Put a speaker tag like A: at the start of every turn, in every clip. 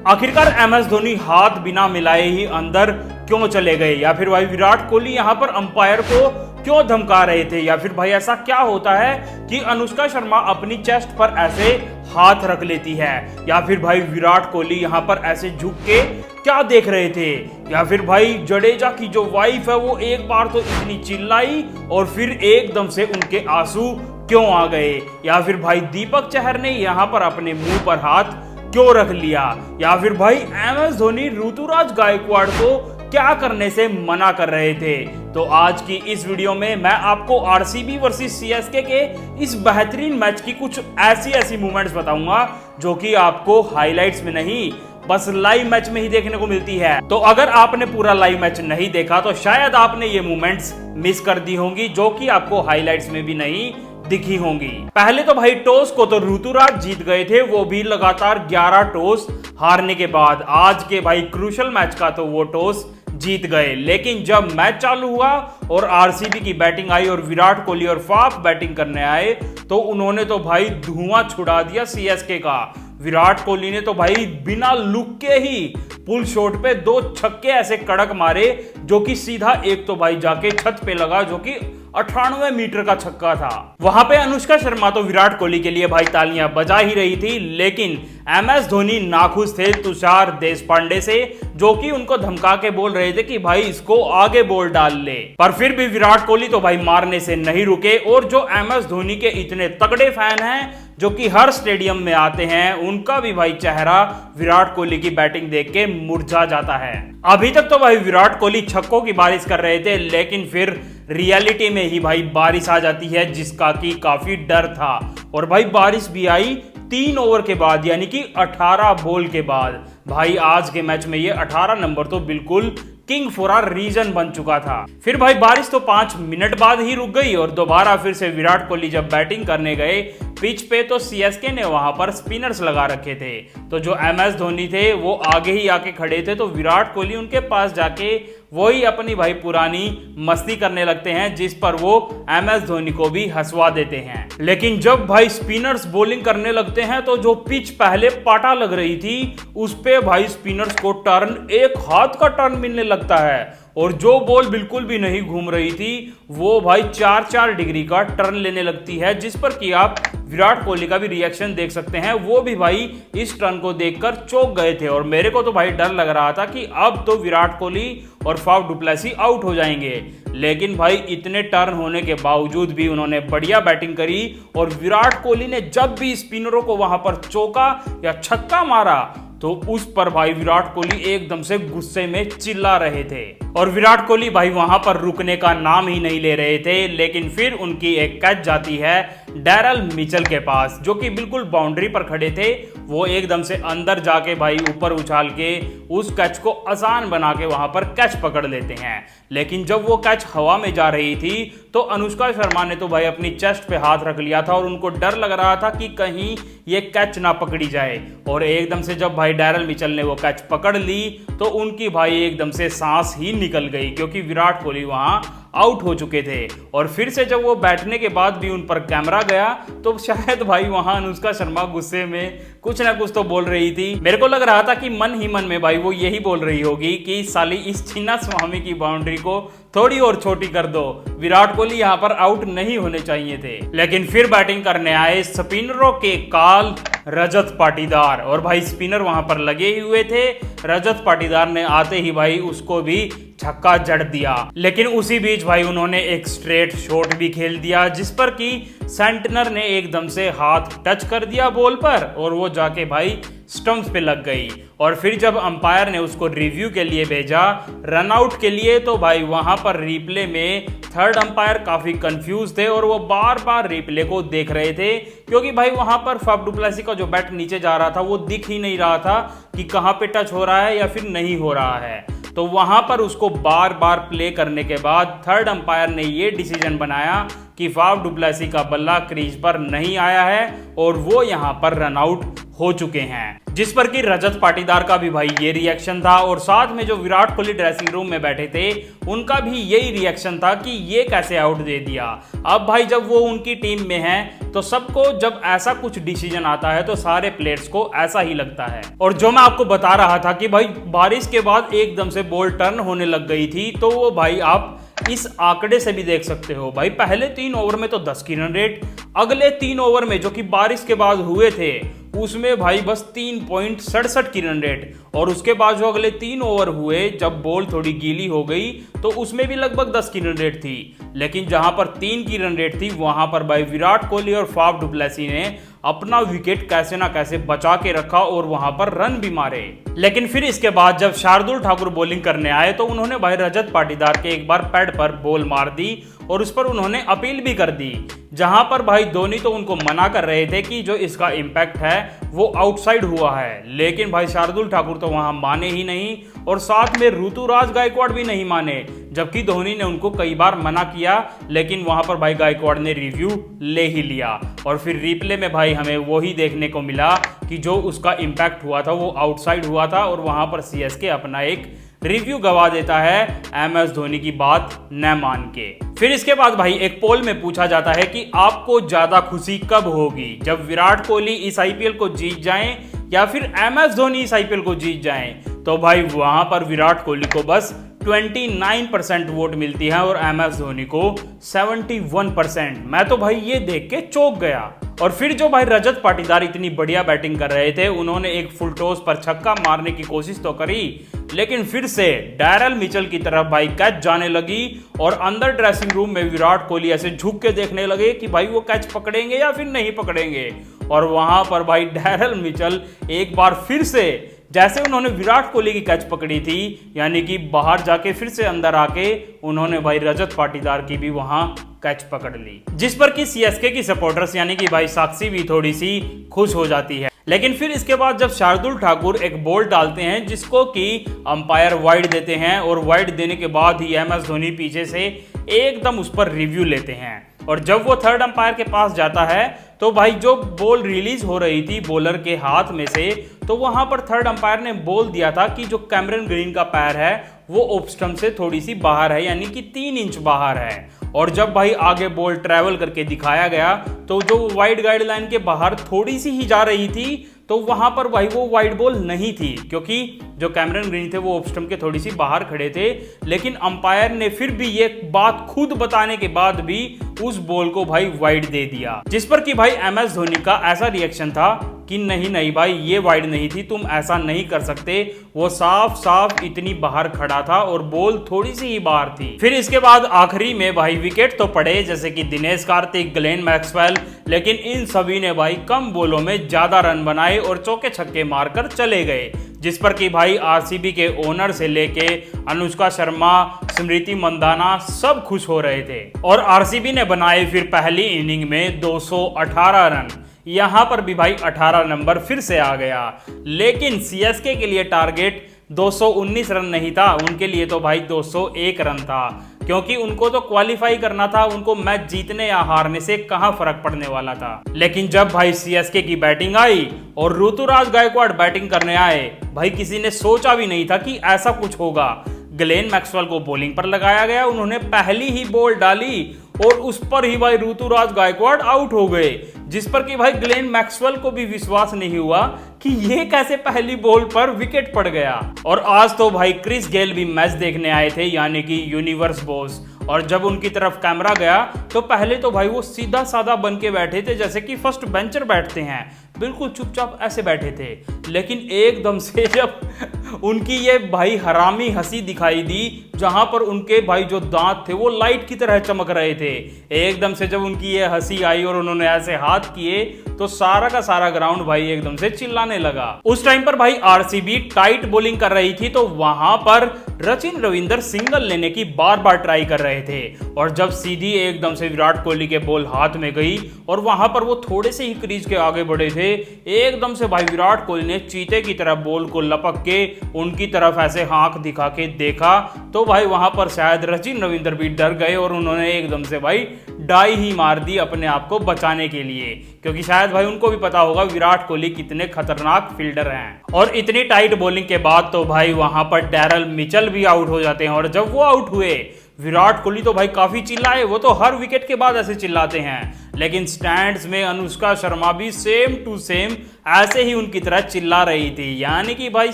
A: आखिरकार MS धोनी हाथ बिना मिलाए ही अंदर क्यों चले गए, या फिर भाई विराट कोहली यहां पर अंपायर को क्यों धमका रहे थे, या फिर भाई ऐसा क्या होता है कि अनुष्का शर्मा अपनी चेस्ट पर ऐसे हाथ रख लेती है, या फिर भाई विराट कोहली यहां पर ऐसे झुक के क्या देख रहे थे, या फिर भाई जडेजा की जो वाइफ है वो एक बार तो इतनी चिल्लाई और फिर एकदम से उनके आंसू क्यों आ गए, या फिर भाई दीपक चहर ने यहां पर अपने मुंह पर हाथ क्यों रख लिया, या फिर भाई MS धोनी ऋतुराज गायकवाड़ को क्या करने से मना कर रहे थे। तो आज की इस वीडियो में मैं आपको RCB वर्सेस CSK के इस बेहतरीन मैच की कुछ ऐसी मूवमेंट्स बताऊंगा जो कि आपको हाइलाइट्स में नहीं बस लाइव मैच में ही देखने को मिलती है। तो अगर आपने पूरा लाइव मैच नहीं देखा तो शायद आपने ये मूवमेंट्स मिस कर दी होंगी जो कि आपको हाइलाइट्स में भी नहीं दिखी होंगी। पहले तो भाई टॉस को तो ऋतुराज जीत गए थे, वो भी लगातार 11 टॉस हारने के बाद। आज के भाई क्रूशल मैच का तो वो टॉस जीत गए, लेकिन जब मैच चालू हुआ और RCB की बैटिंग आई और विराट कोहली और फाफ बैटिंग करने आए तो उन्होंने तो भाई धुआं छुड़ा दिया CSK का। विराट कोहली ने तो भाई बिना लुक के ही पुल शॉट पे 2 छक्के ऐसे कड़क मारे जो कि सीधा एक तो भाई जाके छत पे लगा जो कि 98 मीटर का छक्का था। वहां पे अनुष्का शर्मा तो विराट कोहली के लिए भाई तालियां बजा ही रही थी, लेकिन MS धोनी नाखुश थे तुषार देशपांडे से जो कि उनको धमका के बोल रहे थे कि भाई इसको आगे बॉल डाल ले। पर फिर भी विराट कोहली तो भाई मारने से नहीं रुके और जो MS धोनी के इतने तगड़े फैन हैं जो कि हर स्टेडियम में आते हैं उनका भी भाई चेहरा विराट कोहली की बैटिंग देख के मुरझा जाता है। अभी तक तो भाई विराट कोहली छक्कों की बारिश कर रहे थे, लेकिन फिर रियलिटी में ही भाई बारिश आ जाती है जिसका कि काफी डर था। और भाई बारिश भी आई 3 ओवर के बाद, यानी कि 18 बॉल के बाद। भाई आज के मैच में ये 18 नंबर तो बिल्कुल किंग फॉर अ रीजन बन चुका था। फिर भाई बारिश तो 5 मिनट बाद ही रुक गई और दोबारा फिर से विराट कोहली जब बैटिंग करने गए पिच पे तो CSK ने वहां पर स्पिनर्स लगा रखे थे। तो जो MS धोनी थे वो आगे ही आके खड़े थे, तो विराट कोहली उनके पास जाके वही अपनी भाई पुरानी मस्ती करने लगते हैं जिस पर वो MS धोनी को भी हंसवा देते हैं। लेकिन जब भाई स्पिनर्स बॉलिंग करने लगते हैं तो जो पिच पहले पाटा लग रही थी उस पे भाई स्पिनर्स को टर्न, एक हाथ का टर्न मिलने लगता है और जो बॉल बिल्कुल भी नहीं घूम रही थी वो भाई 4-4 डिग्री का टर्न लेने लगती है, जिस पर कि आप विराट कोहली का भी रिएक्शन देख सकते हैं। वो भी भाई इस टर्न को देखकर चौंक गए थे और मेरे को तो भाई डर लग रहा था कि अब तो विराट कोहली और फाफ डु प्लेसी आउट हो जाएंगे। लेकिन भाई इतने टर्न होने के बावजूद भी उन्होंने बढ़िया बैटिंग करी और विराट कोहली ने जब भी स्पिनरों को वहां पर चौका या छक्का मारा तो उस पर भाई विराट कोहली एकदम से गुस्से में चिल्ला रहे थे। और विराट कोहली भाई वहां पर रुकने का नाम ही नहीं ले रहे थे, लेकिन फिर उनकी एक कैच जाती है डैरल मिचेल के पास जो कि बिल्कुल बाउंड्री पर खड़े थे। वो एकदम से अंदर जाके भाई ऊपर उछाल के उस कैच को आसान बना के वहां पर कैच पकड़ लेते हैं। लेकिन जब वो कैच हवा में जा रही थी तो अनुष्का शर्मा ने तो भाई अपनी चेस्ट पे हाथ रख लिया था और उनको डर लग रहा था कि कहीं ये कैच ना पकड़ी जाए। और एकदम से जब भाई डैरल मिचेल ने वो कैच पकड़ ली तो उनकी भाई एकदम से सांस ही निकल गई क्योंकि विराट कोहली वहां आउट हो चुके थे। और फिर से जब वो बैठने के बाद भी उन पर कैमरा गया तो शायद भाई वहां अनुष्का शर्मा गुस्से में कुछ ना कुछ तो बोल रही थी। मेरे को लग रहा था कि मन ही मन में भाई वो यही बोल रही होगी कि साली इस छिन्ना स्वामी की बाउंड्री को थोड़ी और छोटी कर दो, विराट कोहली यहाँ पर आउट नहीं होने चाहिए थे। लेकिन फिर बैटिंग करने आए स्पिनरों के काल रजत पाटीदार और भाई स्पिनर वहां पर लगे ही हुए थे। रजत पाटीदार ने आते ही भाई उसको भी छक्का जड़ दिया, लेकिन उसी बीच भाई उन्होंने एक स्ट्रेट शॉट भी खेल दिया जिस पर कि सेंटनर ने एकदम से हाथ टच कर दिया बॉल पर और वो जाके भाई स्टंप्स पे लग गई। और फिर जब अंपायर ने उसको रिव्यू के लिए भेजा रन आउट के लिए तो भाई वहां पर रिप्ले में थर्ड अंपायर काफी कंफ्यूज थे और वो बार बार रिप्ले को देख रहे थे क्योंकि भाई वहां पर फाफ डु प्लेसी का जो बैट नीचे जा रहा था वो दिख ही नहीं रहा था कि कहां पे टच हो रहा है या फिर नहीं हो रहा है। तो वहां पर उसको बार बार प्ले करने के बाद थर्ड अंपायर ने ये डिसीजन बनाया कि फाफ डुप्लेसी का बल्ला क्रीज पर नहीं आया है और वो यहां पर रन आउट हो चुके हैं। जिस पर कि रजत पाटीदार का भी भाई ये रिएक्शन था और साथ में जो विराट कोहली ड्रेसिंग रूम में बैठे थे उनका भी यही रिएक्शन था कि ये कैसे आउट दे दिया। अब भाई जब वो उनकी टीम में है तो सबको जब ऐसा कुछ डिसीजन आता है तो सारे प्लेयर्स को ऐसा ही लगता है। और जो मैं आपको बता रहा था कि भाई बारिश के बाद एकदम से बॉल टर्न होने लग गई थी, तो वो भाई आप इस आंकड़े से भी देख सकते हो। भाई पहले 3 ओवर में तो 10 की रन रेट, अगले 3 ओवर में जो कि बारिश के बाद हुए थे उसमें भाई बस 3.67 की रन रेट, और उसके बाद जो अगले 3 ओवर हुए जब बॉल थोड़ी गीली हो गई तो उसमें भी लगभग 10 की रन रेट थी। लेकिन जहां पर 3 की रन रेट थी वहां पर भाई विराट कोहली और फाफ डुप्लेसी ने अपना विकेट कैसे ना कैसे बचा के रखा और वहां पर रन भी मारे। लेकिन फिर इसके बाद जब शार्दुल ठाकुर बॉलिंग करने आए तो उन्होंने भाई रजत पाटीदार के एक बार पैड पर बॉल मार दी और उस पर उन्होंने अपील भी कर दी, जहां पर भाई धोनी तो उनको मना कर रहे थे कि जो इसका इंपैक्ट है वो आउटसाइड हुआ है। लेकिन भाई शार्दुल ठाकुर तो वहां माने ही नहीं और साथ में ऋतुराज गायकवाड़ भी नहीं माने, जबकि धोनी ने उनको कई बार मना किया। लेकिन वहां पर भाई गायकवाड़ ने रिव्यू ले ही लिया और फिर रिप्ले में भाई हमें वही देखने को मिला कि जो उसका इंपैक्ट हुआ था वो आउटसाइड हुआ था और वहां पर सीएसके अपना एक रिव्यू गवा देता है एमएस धोनी की बात न मान के। फिर इसके बाद भाई एक पोल में पूछा जाता है कि आपको ज्यादा खुशी कब होगी, जब विराट कोहली इस आईपीएल को जीत जाएं या फिर एमएस धोनी इस आईपीएल को जीत जाएं। तो भाई वहां पर विराट कोहली को बस 29% वोट मिलती है और एमएस धोनी को 71%। मैं तो भाई ये देख के चौंक गया। और फिर जो भाई रजत पाटीदार इतनी बढ़िया बैटिंग कर रहे थे उन्होंने एक फुल टॉस पर छक्का मारने की कोशिश तो करी, लेकिन फिर से डैरल मिचेल की तरफ भाई कैच जाने लगी और अंदर ड्रेसिंग रूम में विराट कोहली ऐसे झुक के देखने लगे कि भाई वो कैच पकड़ेंगे या फिर नहीं पकड़ेंगे। और वहां पर भाई डैरल मिचेल एक बार फिर से जैसे उन्होंने विराट कोहली की कैच पकड़ी थी, यानी कि बाहर जाके फिर से अंदर आके उन्होंने भाई रजत पाटीदार की भी वहां कैच पकड़ ली, जिस पर कि सीएसके की सपोर्टर्स यानी कि भाई साक्षी भी थोड़ी सी खुश हो जाती है। लेकिन फिर इसके बाद जब शार्दुल ठाकुर एक बॉल डालते हैं जिसको कि अंपायर वाइड देते हैं और वाइड देने के बाद ही एमएस धोनी पीछे से एकदम उस पर रिव्यू लेते हैं और जब वो थर्ड अंपायर के पास जाता है तो भाई जो बॉल रिलीज हो रही थी बॉलर के हाथ में से, तो वहां पर थर्ड अंपायर ने बोल दिया था कि जो कैमरन ग्रीन का पैर है वो ऑफ स्टंप से थोड़ी सी बाहर है, यानी कि 3 इंच बाहर है। और जब भाई आगे बॉल ट्रैवल करके दिखाया गया तो जो वाइड गाइडलाइन के बाहर थोड़ी सी ही जा रही थी, तो वहां पर भाई वो वाइड बॉल नहीं थी क्योंकि जो कैमरन ग्रीन थे वो ऑफ स्टंप के थोड़ी सी बाहर खड़े थे। लेकिन अंपायर ने फिर भी ये बात खुद बताने के बाद भी उस बॉल को भाई वाइड दे दिया, जिस पर कि भाई एमएस धोनी का ऐसा रिएक्शन था कि नहीं भाई ये वाइड नहीं थी, तुम ऐसा नहीं कर सकते, वो साफ साफ इतनी बाहर खड़ा था और बॉल थोड़ी सी ही बाहर थी। फिर इसके बाद आखिरी में भाई विकेट तो पड़े जैसे कि दिनेश कार्तिक, ग्लेन मैक्सवेल, लेकिन इन सभी ने भाई कम बॉलों में ज्यादा रन बनाए और चौके छक्के मारकर चले गए, जिस पर कि भाई आरसीबी के ओनर से लेके अनुष्का शर्मा, स्मृति मंदाना सब खुश हो रहे थे। और आरसीबी ने बनाए फिर पहली इनिंग में 218 रन, यहां पर भी भाई 18 नंबर फिर से आ गया। लेकिन सीएसके के लिए टारगेट 219 रन नहीं था, उनके लिए तो भाई 201 रन था, क्योंकि उनको तो क्वालिफाई करना था, उनको मैच जीतने या हारने से कहां फर्क पड़ने वाला था। लेकिन जब भाई सीएसके की बैटिंग आई और ऋतुराज गायकवाड़ बैटिंग करने आए, भाई किसी ने सोचा भी नहीं था कि ऐसा कुछ होगा। ग्लेन मैक्सवेल को बॉलिंग पर लगाया गया, उन्होंने पहली ही बॉल डाली और उस पर ही भाई ऋतुराज गायकवाड़ आउट हो गए, जिस पर कि भाई ग्लेन मैक्सवेल को भी विश्वास नहीं हुआ कि ये कैसे पहली बॉल पर विकेट पड़ गया। और आज तो भाई क्रिस गेल भी मैच देखने आए थे, यानी कि यूनिवर्स बॉस, और जब उनकी तरफ कैमरा गया तो पहले तो भाई वो सीधा साधा बन के बैठे थे जैसे कि फर्स्ट बेंचर बैठते हैं, बिल्कुल चुपचाप ऐसे बैठे थे। लेकिन एकदम से जब उनकी ये भाई हरामी हंसी दिखाई दी, जहां पर उनके भाई जो दांत थे वो लाइट की तरह चमक रहे थे, एकदम से जब उनकी ये हंसी आई और उन्होंने ऐसे हाथ किए तो सारा का सारा ग्राउंड भाई एकदम से चिल्लाने लगा। उस टाइम पर भाई आरसीबी टाइट बॉलिंग कर रही थी, तो वहां पर सचिन रविंदर सिंगल लेने की बार बार ट्राई कर रहे थे, और जब सीधी एकदम से विराट कोहली के बॉल हाथ में गई और वहां पर वो थोड़े से ही क्रीज के आगे बढ़े थे, एकदम से भाई विराट कोहली ने चीते की तरह बॉल को लपक के उनकी तरफ ऐसे आंख दिखा के देखा, तो तो भाई वहां पर शायद सचिन रविंद्र भी डर गए और उन्होंने एकदम से भाई डाई ही मार दी अपने आप को बचाने के लिए, क्योंकि शायद भाई उनको भी पता होगा विराट कोहली कितने खतरनाक फील्डर हैं। और इतनी टाइट बॉलिंग के बाद तो भाई वहां पर डैरल मिचेल भी आउट हो जाते हैं। और जब वो आउट हुए विराट कोहली तो भाई काफी चिल्लाए, वो तो हर विकेट के बाद ऐसे चिल्लाते हैं। लेकिन स्टैंड्स में अनुष्का शर्मा भी सेम टू सेम ऐसे ही उनकी तरह चिल्ला रही थी। यानी कि भाई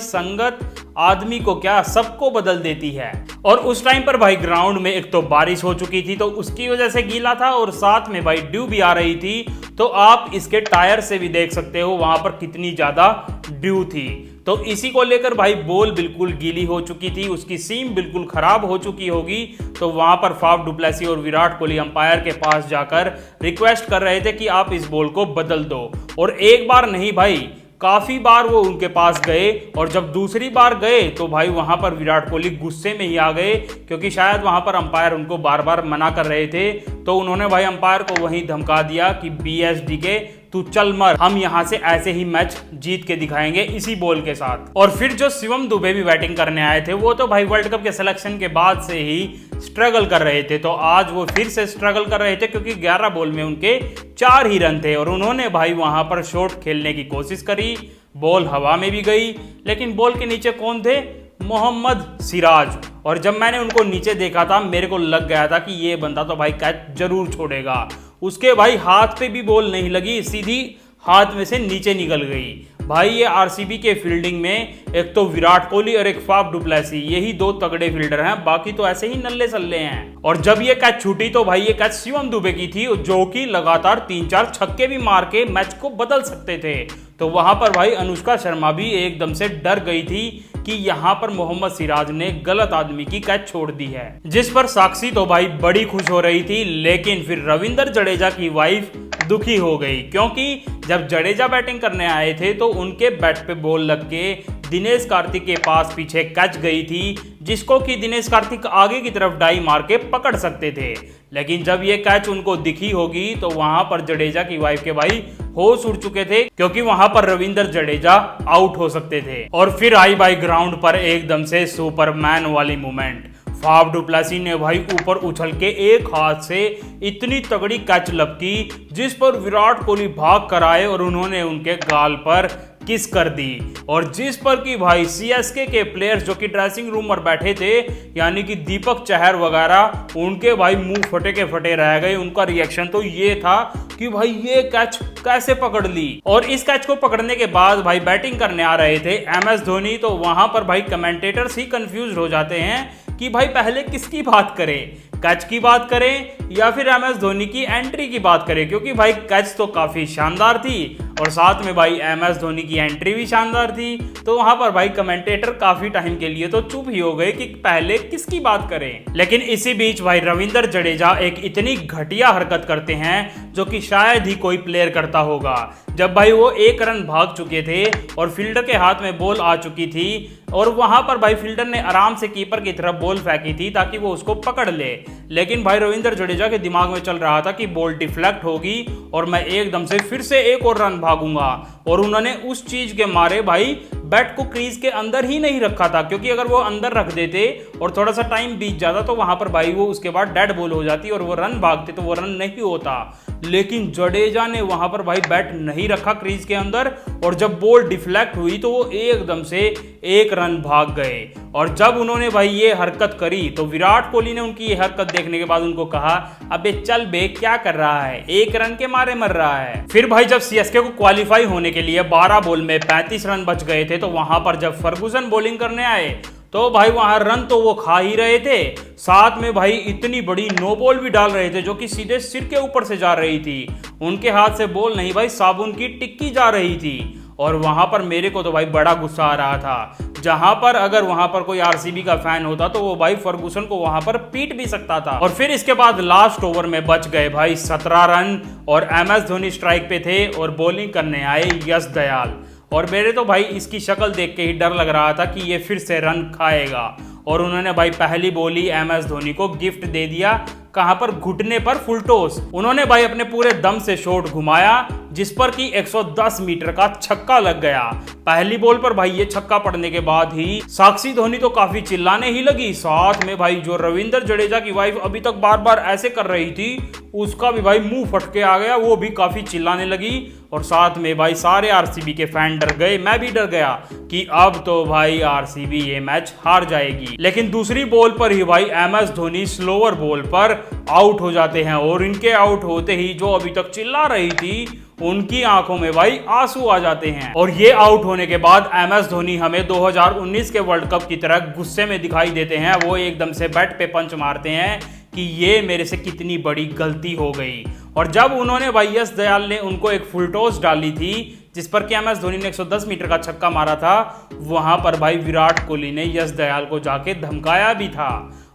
A: संगत आदमी को क्या सबको बदल देती है। और उस टाइम पर भाई ग्राउंड में एक तो बारिश हो चुकी थी तो उसकी वजह से गीला था, और साथ में भाई ड्यू भी आ रही थी। तो आप इसके टायर से भी देख सकते हो वहां पर कितनी ज्यादा ड्यू थी। तो इसी को लेकर भाई बॉल बिल्कुल गीली हो चुकी थी, उसकी सीम बिल्कुल खराब हो चुकी होगी। तो वहां पर फाफ डु प्लेसी और विराट कोहली अंपायर के पास जाकर रिक्वेस्ट कर रहे थे कि आप इस बॉल को बदल दो। और एक बार नहीं भाई काफी बार वो उनके पास गए, और जब दूसरी बार गए तो भाई वहां पर विराट कोहली गुस्से में ही आ गए, क्योंकि शायद वहां पर अंपायर उनको बार बार मना कर रहे थे। तो उन्होंने भाई अंपायर को वहीं धमका दिया कि BSD के तू चल मर, हम यहां से ऐसे ही मैच जीत के दिखाएंगे इसी बॉल के साथ। और फिर जो शिवम दुबे भी बैटिंग करने आए थे वो तो भाई वर्ल्ड कप के सिलेक्शन के बाद से ही स्ट्रगल कर रहे थे। तो आज वो फिर से स्ट्रगल कर रहे थे, क्योंकि 11 बॉल में उनके 4 ही रन थे। और उन्होंने भाई वहां पर शॉट खेलने की कोशिश करी, बॉल हवा में भी गई, लेकिन बॉल के नीचे कौन थे? मोहम्मद सिराज। और जब मैंने उनको नीचे देखा था मेरे को लग गया था कि ये बंदा तो भाई कैच जरूर छोड़ेगा। उसके भाई हाथ पे भी बॉल नहीं लगी, सीधी हाथ में से नीचे निकल गई। भाई ये RCB के फील्डिंग में एक तो विराट कोहली और एक फाफ डु प्लेसी, यही 2 तगड़े फील्डर हैं, बाकी तो ऐसे ही नल्ले सल्ले हैं। और जब ये कैच छूटी तो भाई ये कैच शिवम दुबे की थी, जो कि लगातार 3-4 छक्के भी मार के मैच को बदल सकते थे। तो वहां पर भाई अनुष्का शर्मा भी एकदम से डर गई थी कि यहां पर मोहम्मद सिराज ने गलत आदमी की कैच छोड़ दी है, जिस पर साक्षी तो भाई बड़ी खुश हो रही थी। लेकिन फिर रविंद्र जडेजा की वाइफ दुखी हो गई, क्योंकि जब जडेजा बैटिंग करने आए थे तो उनके बैट पे बॉल लग के दिनेश कार्तिक के पास पीछे कैच गई थी, जिसको कि दिनेश कार्तिक आगे की तरफ डाई मार के पकड़ सकते थे। लेकिन जब ये कैच उनको दिखी होगी तो वहां पर जडेजा की वाइफ के भाई होश उड़ चुके थे, क्योंकि वहां पर रविंद्र जडेजा आउट हो सकते थे। और फिर आई भाई ग्राउंड पर एकदम से सुपरमैन वाली मूवमेंट। फाफ डु प्लेसी ने भाई ऊपर उछल के एक हाथ से इतनी तगड़ी कैच लपकी, जिस पर विराट कोहली भाग कर आए और उन्होंने उनके गाल पर किस कर दी। और जिस पर कि भाई CSK के प्लेयर्स जो कि ड्रेसिंग रूम में बैठे थे, यानी कि दीपक चहर वगैरह, उनके भाई मुंह फटे के फटे रह गए। उनका रिएक्शन तो ये था कि भाई ये कैच कैसे पकड़ ली। और इस कैच को पकड़ने के बाद भाई बैटिंग करने आ रहे थे MS धोनी। तो वहां पर भाई कमेंटेटर्स ही कंफ्यूज हो जाते हैं कि भाई पहले किसकी बात करें, कैच की बात करें या फिर MS धोनी की एंट्री की बात करें, क्योंकि भाई कैच तो काफी शानदार थी और साथ में भाई MS धोनी की एंट्री भी शानदार थी। तो वहां पर भाई कमेंटेटर काफी टाइम के लिए तो चुप ही हो गए कि पहले किसकी बात करें। लेकिन इसी बीच भाई रविंद्र जडेजा एक इतनी घटिया हरकत करते हैं जो कि शायद ही कोई प्लेयर करता होगा। जब भाई वो 1 रन भाग चुके थे और फील्डर के हाथ में बॉल आ चुकी थी, और वहां पर भाई फील्डर ने आराम से कीपर की तरफ बॉल फेंकी थी ताकि वो उसको पकड़ ले। लेकिन भाई रविंद्र जडेजा के दिमाग में चल रहा था कि बॉल डिफ्लेक्ट होगी और मैं एकदम से फिर से 1 और रन भागूंगा। और उन्होंने उस चीज के मारे भाई बैट को क्रीज के अंदर ही नहीं रखा था, क्योंकि अगर वो अंदर रख देते और थोड़ा सा टाइम बीत जाता तो वहां पर भाई वो उसके बाद डेड बॉल हो जाती और वो रन भागते तो वो रन नहीं होता। लेकिन जडेजा ने वहां पर भाई बैट नहीं रखा क्रीज के अंदर, और जब बॉल डिफ्लेक्ट हुई तो वो एकदम से 1 रन भाग गए। और जब उन्होंने भाई ये हरकत करी तो विराट कोहली ने उनकी ये हरकत देखने के बाद उनको कहा, अबे चल बे क्या कर रहा है, 1 रन के मारे मर रहा है। फिर भाई जब CSK को क्वालिफाई होने के लिए 12 बॉल में 35 रन बच गए थे, तो वहां पर जब फर्गुसन बॉलिंग करने आए तो भाई वहां रन तो वो खा ही रहे थे, साथ में भाई इतनी बड़ी नो बॉल भी डाल रहे थे जो कि सीधे सिर के ऊपर से जा रही थी। उनके हाथ से बॉल नहीं भाई साबुन की टिक्की जा रही थी। और वहां पर मेरे को तो भाई बड़ा गुस्सा आ रहा था, जहां पर अगर वहां पर कोई RCB का फैन होता तो वो भाई फर्गुसन को वहां पर पीट भी सकता था। और फिर इसके बाद लास्ट ओवर में बच गए भाई 17 रन और MS धोनी स्ट्राइक पे थे और बॉलिंग करने आए यश दयाल। और मेरे तो भाई इसकी शक्ल देख के ही डर लग रहा था कि ये फिर से रन खाएगा। और उन्होंने भाई पहली बॉली MS धोनी को गिफ्ट दे दिया, कहां पर घुटने पर फुल टॉस। उन्होंने भाई अपने पूरे दम से शॉट घुमाया जिस पर कि 110 मीटर का छक्का लग गया। पहली बॉल पर भाई ये छक्का पड़ने के बाद ही साक्षी धोनी तो काफी चिल्लाने ही लगी। साथ में भाई जो रविंद्र जडेजा की वाइफ अभी तक बार बार ऐसे कर रही थी, उसका भी भाई मुंह फट के आ गया, वो भी काफी चिल्लाने लगी। और साथ में भाई सारे आरसीबी के फैन डर गए, मैं भी डर गया कि अब तो भाई आरसीबी ये मैच हार जाएगी। लेकिन दूसरी बॉल पर ही भाई एमएस धोनी स्लोअर बॉल पर आउट हो जाते हैं और इनके आउट होते ही जो अभी तक चिल्ला रही थी उनकी आंखों में भाई आंसू आ जाते हैं। और ये आउट होने के बाद एमएस धोनी हमें 2019 के वर्ल्ड कप की तरह गुस्से में दिखाई देते हैं। वो एकदम से बैट पे पंच मारते हैं कि ये मेरे से कितनी बड़ी गलती हो गई। और जब उन्होंने भाई यश दयाल ने उनको एक फुल टॉस डाली थी जिस पर कि एमएस धोनी ने 110 मीटर का छक्का मारा था, वहां पर भाई विराट कोहली ने यश दयाल को जाके धमकाया भी था।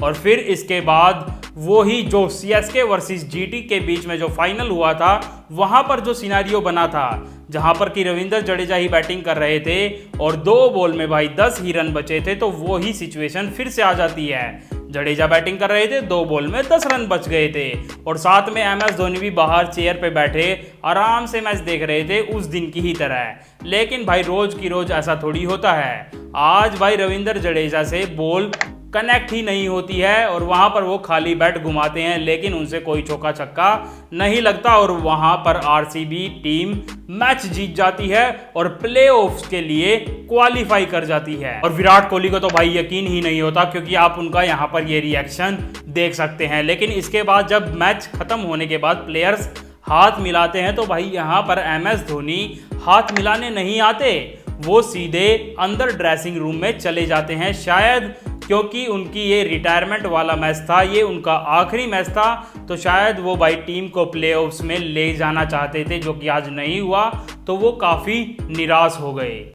A: और फिर इसके बाद वो ही जो सीएसके वर्सेस जीटी के बीच में जो फाइनल हुआ था, वहां पर जो सिनेरियो बना था जहां पर कि रविंद्र जडेजा ही बैटिंग कर रहे थे और 2 बॉल में भाई 10 ही रन बचे थे, तो वो ही सिचुएशन फिर से आ जाती है। जडेजा बैटिंग कर रहे थे, 2 बॉल में 10 रन बच गए थे और साथ में एमएस धोनी भी बाहर चेयर पे बैठे आराम से मैच देख रहे थे उस दिन की ही तरह। लेकिन भाई रोज की रोज ऐसा थोड़ी होता है। आज भाई रविंद्र जडेजा से बॉल कनेक्ट ही नहीं होती है और वहां पर वो खाली बैट घुमाते हैं, लेकिन उनसे कोई चौका छक्का नहीं लगता और वहां पर आरसीबी टीम मैच जीत जाती है और प्लेऑफ्स के लिए क्वालिफाई कर जाती है। और विराट कोहली को तो भाई यकीन ही नहीं होता, क्योंकि आप उनका यहां पर ये रिएक्शन देख सकते हैं। लेकिन इसके बाद जब मैच खत्म होने के बाद प्लेयर्स हाथ मिलाते हैं तो भाई यहां पर एमएस धोनी हाथ मिलाने नहीं आते, वो सीधे अंदर ड्रेसिंग रूम में चले जाते हैं। शायद क्योंकि उनकी ये रिटायरमेंट वाला मैच था, ये उनका आखिरी मैच था, तो शायद वो भाई टीम को प्लेऑफ्स में ले जाना चाहते थे, जो कि आज नहीं हुआ, तो वो काफ़ी निराश हो गए।